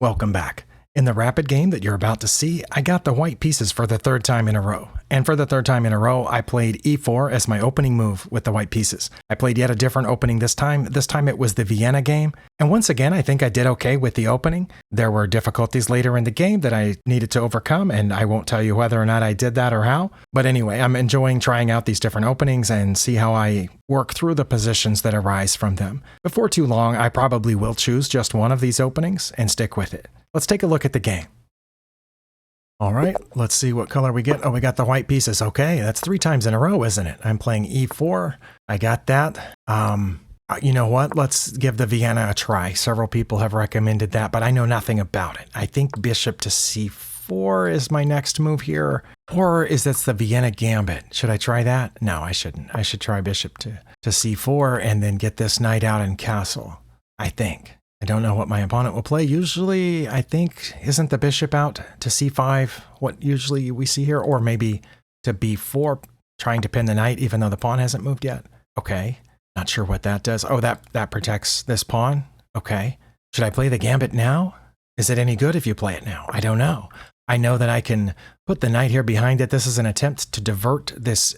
Welcome back. In the rapid game that you're about to see, I got the white pieces for the third time in a row. And for the third time in a row, I played e4 as my opening move with the white pieces. I played yet a different opening this time. This time it was the Vienna game. And once again, I think I did okay with the opening. There were difficulties later in the game that I needed to overcome, and I won't tell you whether or not I did that or how. But anyway, I'm enjoying trying out these different openings and see how I work through the positions that arise from them. Before too long, I probably will choose just one of these openings and stick with it. Let's take a look at the game. All right, let's see what color we get. Oh, we got the white pieces. Okay, that's 3 times in a row, isn't it? I'm playing e4. I got that. You know what? Let's give the Vienna a try. Several people have recommended that, but I know nothing about it. I think bishop to c4 is my next move here. Or is this the Vienna gambit? Should I try that? No, I shouldn't. I should try bishop to c4 and then get this knight out in castle, I think. I don't know what my opponent will play. Usually, I think, isn't the bishop out to c5 what usually we see here? Or maybe to b4, trying to pin the knight even though the pawn hasn't moved yet. Okay, not sure what that does. Oh, that protects this pawn. Okay. Should I play the gambit now? Is it any good if you play it now? I don't know. I know that I can put the knight here behind it. This is an attempt to divert this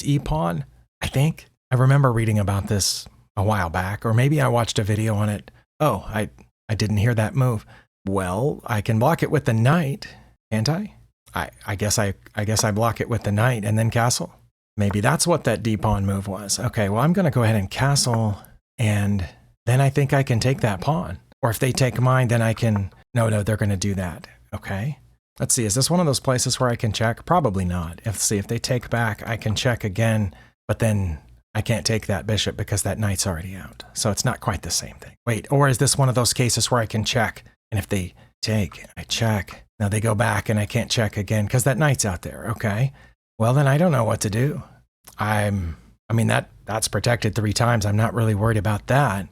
e-pawn, I think. I remember reading about this a while back, or maybe I watched a video on it. Oh, I didn't hear that move. Well, I can block it with the knight, can't I? I guess I block it with the knight and then castle. Maybe that's what that d-pawn move was. Okay, well, I'm going to go ahead and castle, and then I think I can take that pawn. Or if they take mine, then I can... No, they're going to do that. Okay. Let's see, is this one of those places where I can check? Probably not. Let's see, if they take back, I can check again, but then I can't take that bishop because that knight's already out. So it's not quite the same thing. Wait, or is this one of those cases where I can check? And if they take, I check. Now they go back and I can't check again because that knight's out there. Okay. Well, then I don't know what to do. I mean, that's protected 3 times. I'm not really worried about that.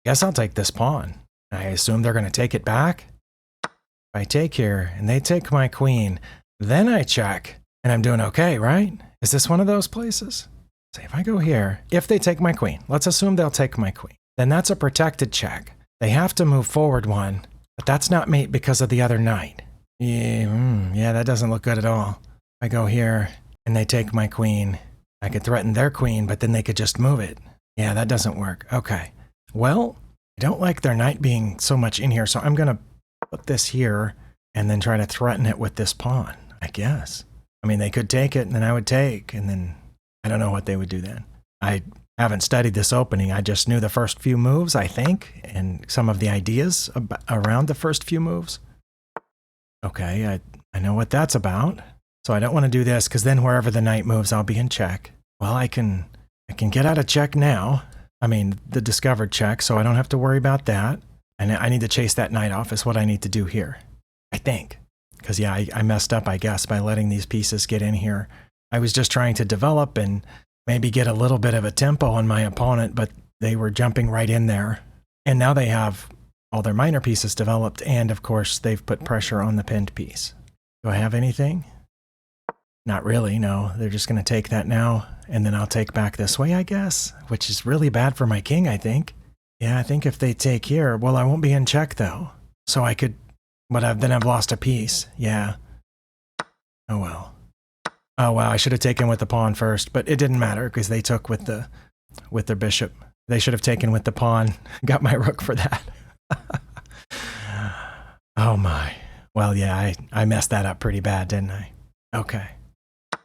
Guess I'll take this pawn. I assume they're going to take it back. If I take here and they take my queen, then I check and I'm doing okay, right? Is this one of those places? So if I go here, if they take my queen, let's assume they'll take my queen, then that's a protected check. They have to move forward one, but that's not mate because of the other knight. Yeah, that doesn't look good at all. I go here and they take my queen. I could threaten their queen, but then they could just move it. Yeah, that doesn't work. Okay. Well, I don't like their knight being so much in here, so I'm going to put this here and then try to threaten it with this pawn, I guess. I mean, they could take it and then I would take, and then I don't know what they would do then. I haven't studied this opening. I just knew the first few moves, I think, and some of the ideas around the first few moves. Okay, I know what that's about. So I don't want to do this because then wherever the knight moves, I'll be in check. Well, I can get out of check now. I mean, the discovered check, so I don't have to worry about that. And I need to chase that knight off is what I need to do here, I think. Because, yeah, I messed up, I guess, by letting these pieces get in here. I was just trying to develop and maybe get a little bit of a tempo on my opponent, but they were jumping right in there. And now they have all their minor pieces developed, and of course, they've put pressure on the pinned piece. Do I have anything? Not really, no. They're just going to take that now, and then I'll take back this way, I guess, which is really bad for my king, I think. Yeah, I think if they take here, well, I won't be in check, though. So I could, but then I've lost a piece. Yeah. Oh, well. Oh, wow, I should have taken with the pawn first, but it didn't matter because they took with their bishop. They should have taken with the pawn. Got my rook for that. Oh, my. Well, yeah, I messed that up pretty bad, didn't I? Okay.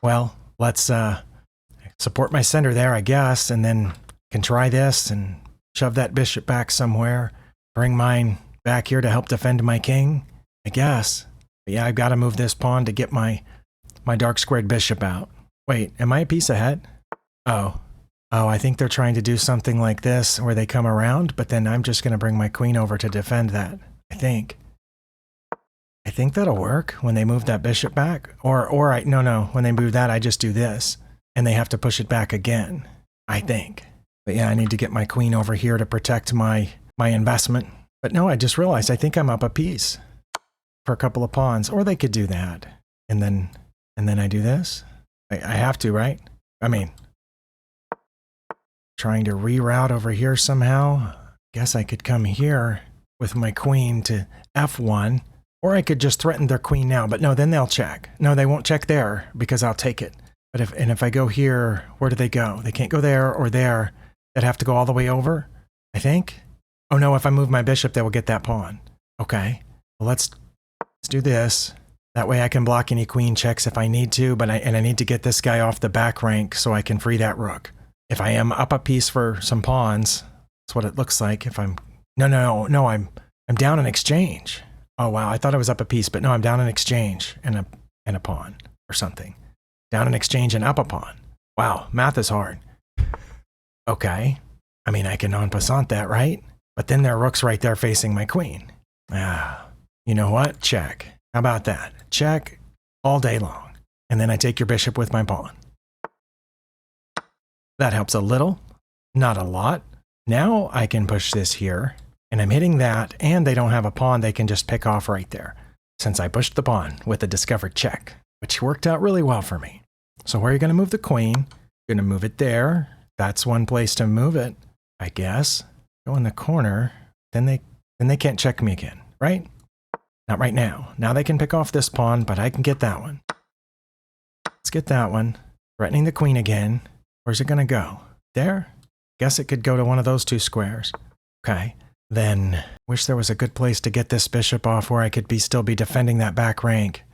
Well, let's support my center there, I guess, and then can try this and shove that bishop back somewhere. Bring mine back here to help defend my king, I guess. But yeah, I've got to move this pawn to get my dark squared bishop out. Wait, am I a piece ahead? Oh, I think they're trying to do something like this where they come around, but then I'm just going to bring my queen over to defend that, I think. I think that'll work when they move that bishop back. No, when they move that, I just do this, and they have to push it back again, I think. But yeah, I need to get my queen over here to protect my investment. But no, I just realized I think I'm up a piece for a couple of pawns, or they could do that. And then I do this. I have to, right? I mean, trying to reroute over here somehow. Guess I could come here with my queen to f1, or I could just threaten their queen now, but no, then they'll check. No, they won't check there because I'll take it. But if I go here, where do they go? They can't go there or there. They'd have to go all the way over, I think. Oh no, if I move my bishop, they will get that pawn. Okay, well, let's do this. That way I can block any queen checks if I need to, but I need to get this guy off the back rank so I can free that rook. If I am up a piece for some pawns, that's what it looks like. If I'm no, I'm down in exchange. Oh wow, I thought I was up a piece, but no, I'm down in exchange and a pawn or something. Down in exchange and up a pawn. Wow, math is hard. Okay, I mean I can en passant that, right? But then their rook's right there facing my queen. You know what? Check. How about that? Check all day long. And then I take your bishop with my pawn. That helps a little, not a lot. Now I can push this here, and I'm hitting that, and they don't have a pawn they can just pick off right there, since I pushed the pawn with a discovered check, which worked out really well for me. So where are you going to move the queen? You're going to move it there. That's one place to move it, I guess. Go in the corner. Then they can't check me again, right? Not right now. Now they can pick off this pawn, but I can get that one. Let's get that one. Threatening the queen again. Where's it going to go? There? Guess it could go to one of those two squares. Okay. Then, wish there was a good place to get this bishop off where I could still be defending that back rank.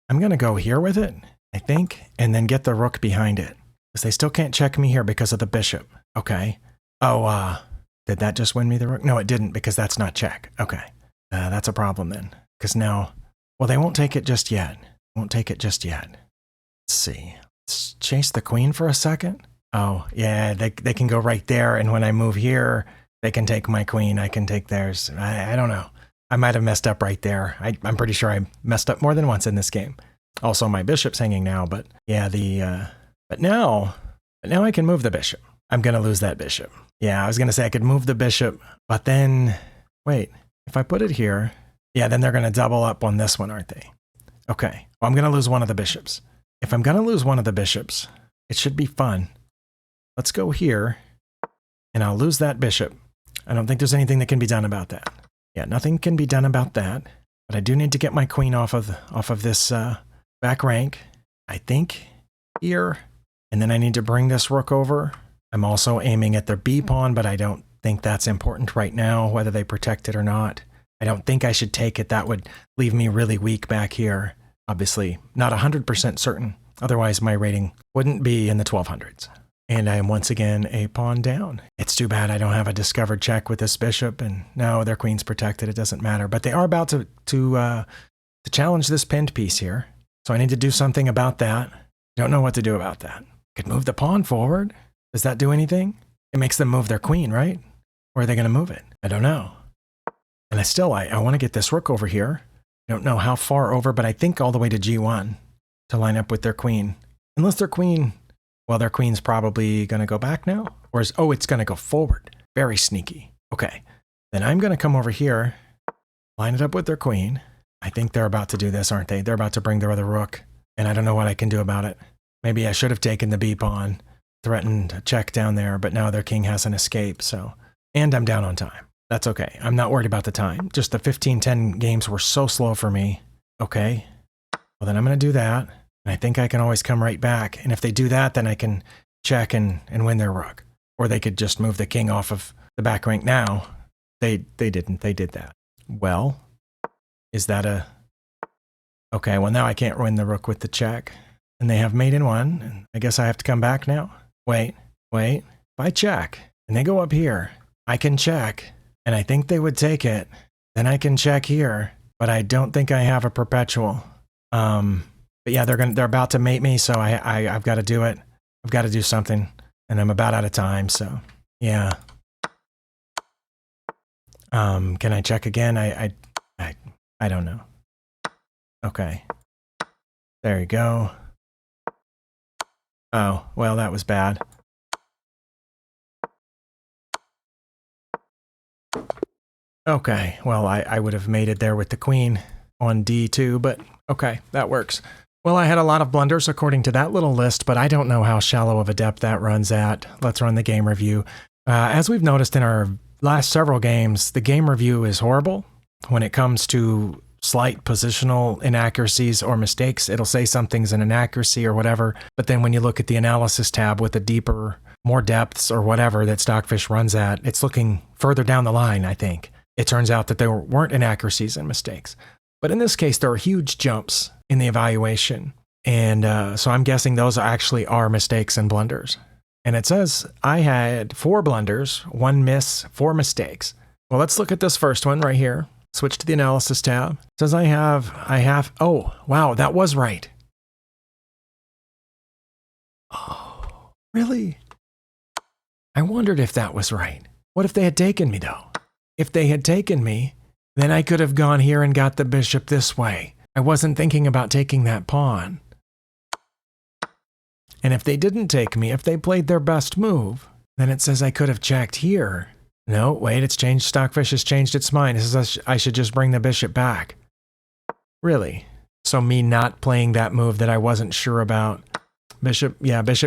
I'm going to go here with it, I think, and then get the rook behind it. Because they still can't check me here because of the bishop. Okay. Oh, did that just win me the rook? No, it didn't, because that's not check. Okay. That's a problem then. Because now, well, they won't take it just yet. Won't take it just yet. Let's see. Let's chase the queen for a second. Oh, yeah, they can go right there, and when I move here, they can take my queen. I can take theirs. I don't know. I might have messed up right there. I'm pretty sure I messed up more than once in this game. Also, my bishop's hanging now, but yeah, but now I can move the bishop. I'm going to lose that bishop. Yeah, I was going to say I could move the bishop, but then, wait, if I put it here, yeah, then they're going to double up on this one, aren't they? Okay, well, I'm going to lose one of the bishops. If I'm going to lose one of the bishops, it should be fun. Let's go here, and I'll lose that bishop. I don't think there's anything that can be done about that. Yeah, nothing can be done about that, but I do need to get my queen off of this back rank, I think, here. And then I need to bring this rook over. I'm also aiming at their b pawn, but I don't think that's important right now, whether they protect it or not. I don't think I should take it. That would leave me really weak back here. Obviously, not 100% certain. Otherwise, my rating wouldn't be in the 1200s. And I am once again a pawn down. It's too bad I don't have a discovered check with this bishop, and no, their queen's protected. It doesn't matter. But they are about to challenge this pinned piece here. So I need to do something about that. Don't know what to do about that. Could move the pawn forward. Does that do anything? It makes them move their queen, right? Where are they going to move it? I don't know. And I want to get this rook over here. I don't know how far over, but I think all the way to g1 to line up with their queen. Unless their queen, well, their queen's probably going to go back now. Or it's going to go forward. Very sneaky. Okay. Then I'm going to come over here, line it up with their queen. I think they're about to do this, aren't they? They're about to bring their other rook. And I don't know what I can do about it. Maybe I should have taken the b pawn, threatened a check down there, but now their king has an escape, so. And I'm down on time. That's okay. I'm not worried about the time. Just the 15-10 games were so slow for me. Okay. Well, then I'm going to do that. And I think I can always come right back. And if they do that, then I can check and win their rook. Or they could just move the king off of the back rank now. They didn't. They did that. Well, is that a... Okay, well, now I can't win the rook with the check. And they have mate in one. And I guess I have to come back now. Wait. If I check and they go up here, I can check. And I think they would take it. Then I can check here. But I don't think I have a perpetual. But yeah, they're about to mate me, so I've got to do it. I've got to do something. And I'm about out of time, so yeah. Can I check again? I don't know. Okay. There you go. Oh, well, that was bad. Okay, well, I would have mated there with the queen on d2, but okay, that works. Well, I had a lot of blunders according to that little list, but I don't know how shallow of a depth that runs at. Let's run the game review. As we've noticed in our last several games, the game review is horrible when it comes to slight positional inaccuracies or mistakes. It'll say something's an inaccuracy or whatever, but then when you look at the analysis tab with a deeper, more depths or whatever that Stockfish runs at, it's looking further down the line, I think. It turns out that there weren't inaccuracies and mistakes. But in this case, there are huge jumps in the evaluation. And so I'm guessing those actually are mistakes and blunders. And it says I had 4 blunders, 1 miss, 4 mistakes. Well, let's look at this first one right here. Switch to the analysis tab. It says I have, oh, wow, that was right. Oh, really? I wondered if that was right. What if they had taken me, though? If they had taken me, then I could have gone here and got the bishop this way. I wasn't thinking about taking that pawn. And if they didn't take me, if they played their best move, then it says I could have checked here. No, wait, it's changed. Stockfish has changed its mind. It says I should just bring the bishop back. Really? So me not playing that move that I wasn't sure about. Bishop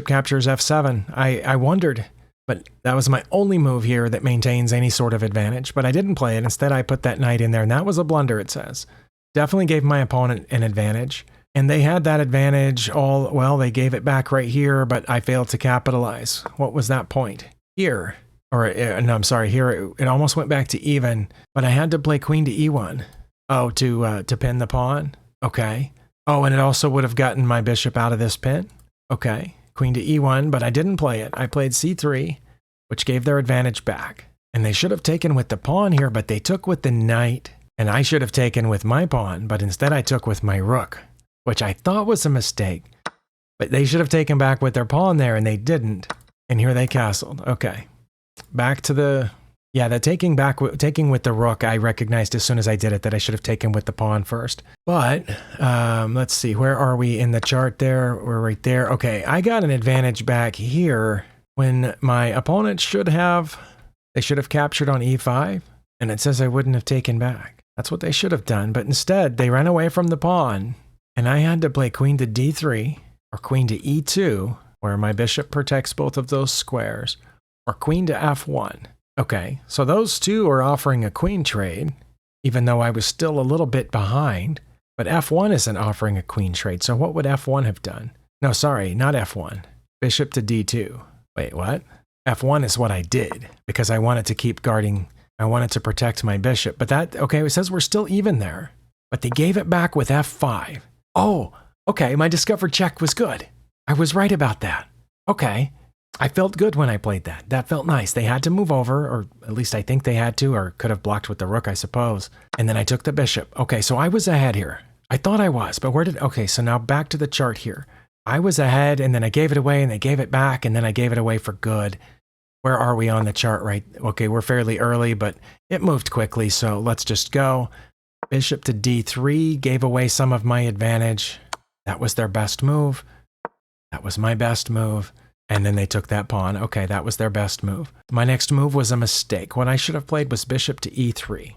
captures f7. I wondered, but that was my only move here that maintains any sort of advantage. But I didn't play it. Instead, I put that knight in there, and that was a blunder, it says. Definitely gave my opponent an advantage. And they had that advantage well, they gave it back right here, but I failed to capitalize. What was that point? Here. Or, no, I'm sorry, here it almost went back to even, but I had to play queen to e1. Oh, to pin the pawn? Okay. Oh, and it also would have gotten my bishop out of this pin? Okay. Queen to e1, but I didn't play it. I played c3, which gave their advantage back. And they should have taken with the pawn here, but they took with the knight. And I should have taken with my pawn, but instead I took with my rook, which I thought was a mistake. But they should have taken back with their pawn there, and they didn't. And here they castled. Okay. Back to the taking with the rook, I recognized as soon as I did it that I should have taken with the pawn first. But let's see, where are we in the chart there? We're right there. Okay, I got an advantage back here when my opponent should have captured on e5, and it says I wouldn't have taken back. That's what they should have done, but instead they ran away from the pawn, and I had to play queen to d3 or queen to e2, where my bishop protects both of those squares, or queen to f1. Okay, so those two are offering a queen trade, even though I was still a little bit behind, but f1 isn't offering a queen trade, so what would f1 have done? No, sorry, not f1. Bishop to d2. Wait, what? f1 is what I did, because I wanted to keep guarding, I wanted to protect my bishop, but okay, it says we're still even there, but they gave it back with f5. Oh, okay, my discovered check was good. I was right about that. Okay. I felt good when I played that. That felt nice. They had to move over, or at least I think they had to, or could have blocked with the rook, I suppose. And then I took the bishop. Okay, so I was ahead here. I thought I was, but okay, so now back to the chart here. I was ahead, and then I gave it away, and they gave it back, and then I gave it away for good. Where are we on the chart, right? Okay, we're fairly early, but it moved quickly, so let's just go. Bishop to d3 gave away some of my advantage. That was their best move. That was my best move. And then they took that pawn. Okay, that was their best move. My next move was a mistake. What I should have played was bishop to e3.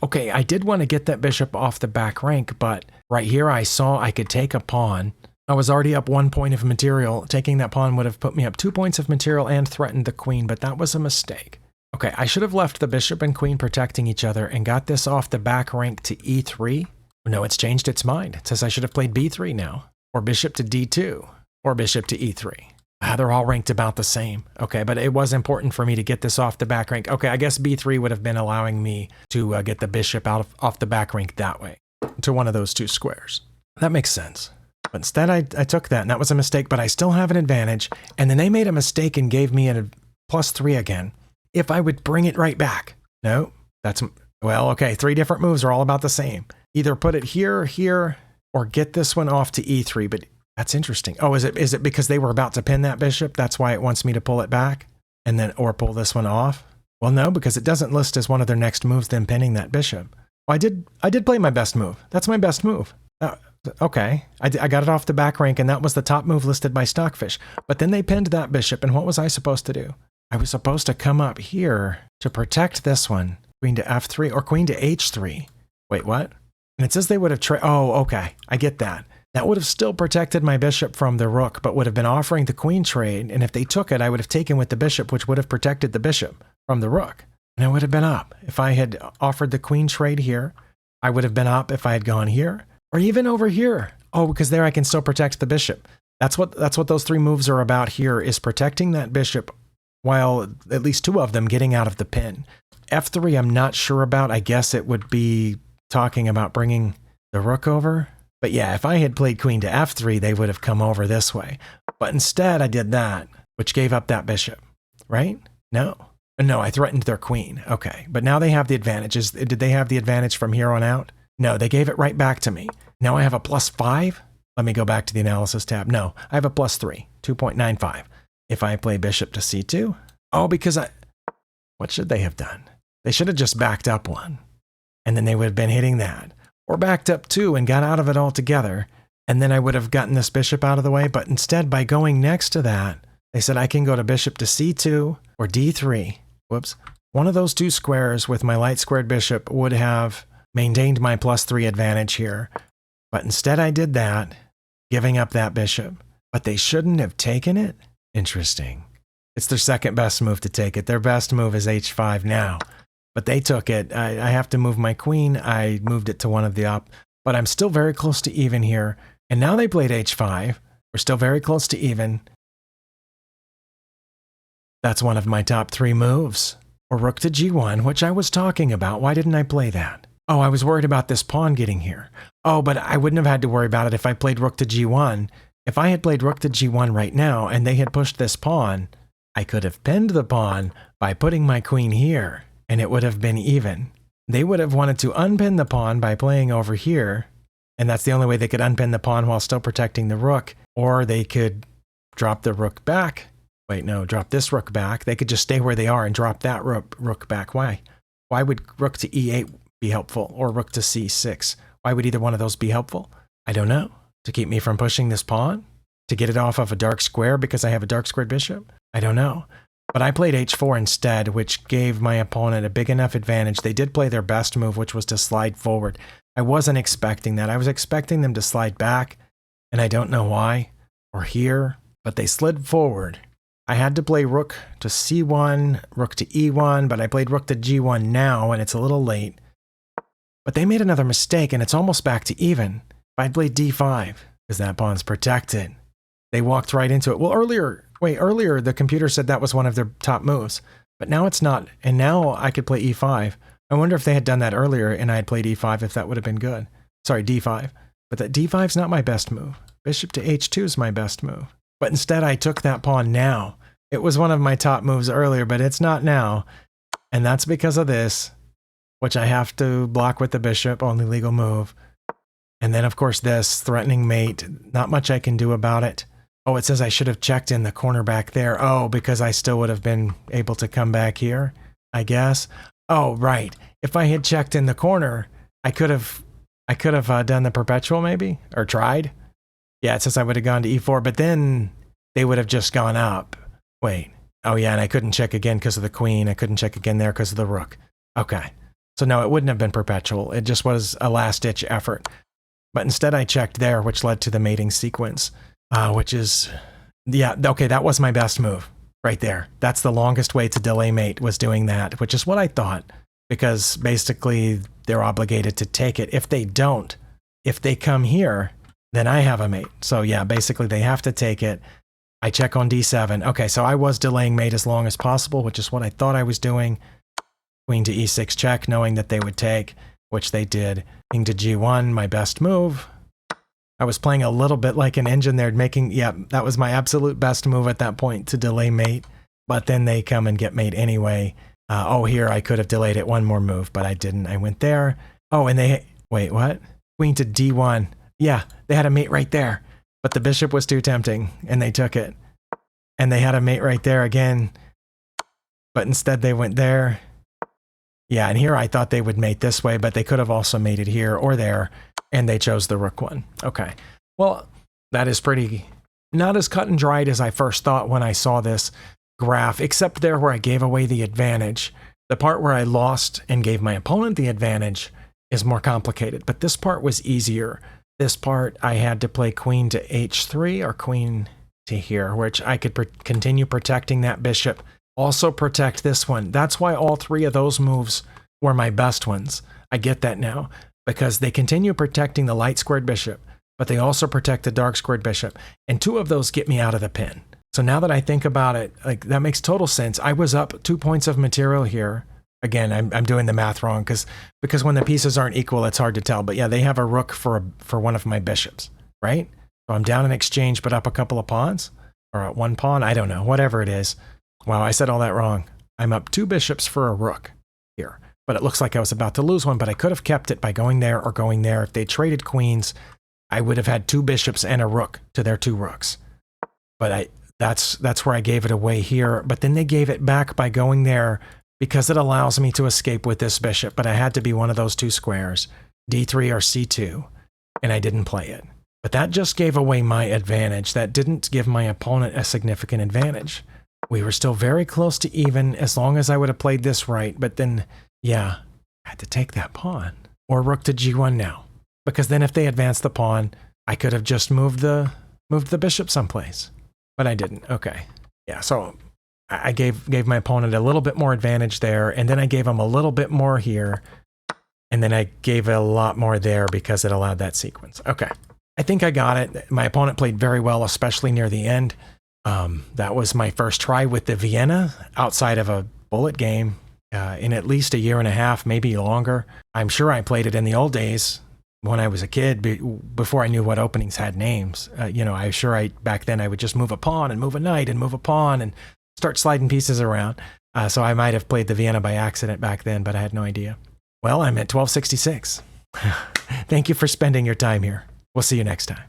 Okay, I did want to get that bishop off the back rank, but right here I saw I could take a pawn. I was already up 1 point of material. Taking that pawn would have put me up 2 points of material and threatened the queen, but that was a mistake. Okay, I should have left the bishop and queen protecting each other and got this off the back rank to e3. No, it's changed its mind. It says I should have played b3 now, or bishop to d2, or bishop to e3. They're all ranked about the same. Okay, but it was important for me to get this off the back rank. Okay, I guess b3 would have been allowing me to get the bishop off the back rank that way, to one of those two squares. That makes sense. But instead, I took that, and that was a mistake, but I still have an advantage. And then they made a mistake and gave me a +3 again. If I would bring it right back. No, well, okay, 3 different moves are all about the same. Either put it here, here, or get this one off to e3, but that's interesting. Oh, is it because they were about to pin that bishop? That's why it wants me to pull it back and then, or pull this one off? Well, no, because it doesn't list as one of their next moves them pinning that bishop. Well, I did play my best move. That's my best move. Okay, I got it off the back rank, and that was the top move listed by Stockfish. But then they pinned that bishop, and what was I supposed to do? I was supposed to come up here to protect this one. Queen to f3 or queen to h3. Wait, what? And it says they would have oh, okay, I get that. That would have still protected my bishop from the rook, but would have been offering the queen trade, and if they took it, I would have taken with the bishop, which would have protected the bishop from the rook. and I would have been up. If I had offered the queen trade here, I would have been up if I had gone here, or even over here. Oh, because there I can still protect the bishop. That's what those 3 moves are about here, is protecting that bishop while at least 2 of them getting out of the pin. F3 I'm not sure about. I guess it would be talking about bringing the rook over. But yeah, if I had played queen to F3, they would have come over this way. But instead I did that, which gave up that bishop, right? No, I threatened their queen. Okay, but now they have the advantages. Did they have the advantage from here on out? No, they gave it right back to me. Now I have a +5. Let me go back to the analysis tab. No, I have a +3, 2.95. If I play bishop to C2, oh, because what should they have done? They should have just backed up 1, and then they would have been hitting that. Or backed up 2 and got out of it altogether, and then I would have gotten this bishop out of the way. But instead, by going next to that, they said I can go to bishop to C2 or D3. Whoops. One of those 2 squares with my light squared bishop would have maintained my +3 advantage here. But instead I did that, giving up that bishop. But they shouldn't have taken it? Interesting. It's their second best move to take it. Their best move is H5 now. But they took it. I have to move my queen. I moved it to one of the but I'm still very close to even here. And now they played H5. We're still very close to even. That's one of my top 3 moves. Or rook to G1, which I was talking about. Why didn't I play that? Oh, I was worried about this pawn getting here. Oh, but I wouldn't have had to worry about it if I played rook to G1. If I had played rook to G1 right now and they had pushed this pawn, I could have pinned the pawn by putting my queen here, and it would have been even. They would have wanted to unpin the pawn by playing over here, and that's the only way they could unpin the pawn while still protecting the rook, or they could drop the rook back. Wait, no, drop this rook back. They could just stay where they are and drop that rook back. Why? Why would rook to E8 be helpful, or rook to C6? Why would either one of those be helpful? I don't know. To keep me from pushing this pawn? To get it off of a dark square because I have a dark squared bishop? I don't know. But I played H4 instead, which gave my opponent a big enough advantage. They did play their best move, which was to slide forward. I wasn't expecting that. I was expecting them to slide back, and I don't know why, or here, but they slid forward. I had to play rook to C1, rook to E1, but I played rook to G1 now, and it's a little late. But they made another mistake, and it's almost back to even. If I'd played D5, because that pawn's protected. They walked right into it. Well, earlier the computer said that was one of their top moves, but now it's not, and now I could play E5. I wonder if they had done that earlier and I had played E5, if that would have been good. Sorry, D5. But that D5's not my best move. Bishop to H2 is my best move. But instead I took that pawn now. It was one of my top moves earlier, but it's not now. And that's because of this, which I have to block with the bishop, only legal move. And then, of course, this threatening mate. Not much I can do about it. Oh, it says I should have checked in the corner back there. Oh, because I still would have been able to come back here, I guess. Oh, right. If I had checked in the corner, I could have done the perpetual maybe, or tried. Yeah, it says I would have gone to E4, but then they would have just gone up. Wait. Oh, yeah, and I couldn't check again because of the queen. I couldn't check again there because of the rook. Okay. So no, it wouldn't have been perpetual. It just was a last-ditch effort. But instead I checked there, which led to the mating sequence. Which is, yeah, okay, that was my best move right there. That's the longest way to delay mate, was doing that, which is what I thought, because basically they're obligated to take it. If they don't, if they come here, then I have a mate. So yeah, basically they have to take it. I check on D7. Okay, so I was delaying mate as long as possible, which is what I thought I was doing. Queen to E6 check, knowing that they would take, which they did. King to G1, my best move. I was playing a little bit like an engine there, that was my absolute best move at that point, to delay mate. But then they come and get mate anyway. Here I could have delayed it one more move, but I didn't. I went there. Oh, and wait, what? Queen to D1. Yeah, they had a mate right there, but the bishop was too tempting, and they took it. And they had a mate right there again, but instead they went there. Yeah, and here I thought they would mate this way, but they could have also mated here or there. And they chose the rook one. Okay. Well, that is pretty not as cut and dried as I first thought when I saw this graph, except there where I gave away the advantage. The part where I lost and gave my opponent the advantage is more complicated, but this part was easier. This part, I had to play queen to H3 or queen to here, which I could continue protecting that bishop also protect this one. That's why all three of those moves were my best ones. I get that now, because they continue protecting the light squared bishop, but they also protect the dark squared bishop. And two of those get me out of the pin. So now that I think about it, like that makes total sense. I was up 2 points of material here. Again, I'm doing the math wrong because when the pieces aren't equal, it's hard to tell. But yeah, they have a rook for one of my bishops, right? So I'm down in exchange, but up a couple of pawns, or one pawn. I don't know, whatever it is. Wow, I said all that wrong. I'm up 2 bishops for a rook here, but it looks like I was about to lose one. But I could have kept it by going there or going there. If they traded queens, I would have had 2 bishops and a rook to their 2 rooks. But that's where I gave it away here. But then they gave it back by going there, because it allows me to escape with this bishop, but I had to be one of those 2 squares, d3 or c2, and I didn't play it. But that just gave away my advantage. That didn't give my opponent a significant advantage. We were still very close to even as long as I would have played this right, but then, yeah, I had to take that pawn. Or rook to g1 now, because then if they advanced the pawn, I could have just moved the bishop someplace, but I didn't. Okay, yeah, so I gave my opponent a little bit more advantage there, and then I gave him a little bit more here, and then I gave a lot more there because it allowed that sequence. Okay, I think I got it. My opponent played very well, especially near the end. That was my first try with the Vienna outside of a bullet game in at least a year and a half, maybe longer. I'm sure I played it in the old days when I was a kid, before I knew what openings had names. I'm sure back then I would just move a pawn and move a knight and move a pawn and start sliding pieces around. So I might have played the Vienna by accident back then, but I had no idea. Well, I'm at 1266. Thank you for spending your time here. We'll see you next time.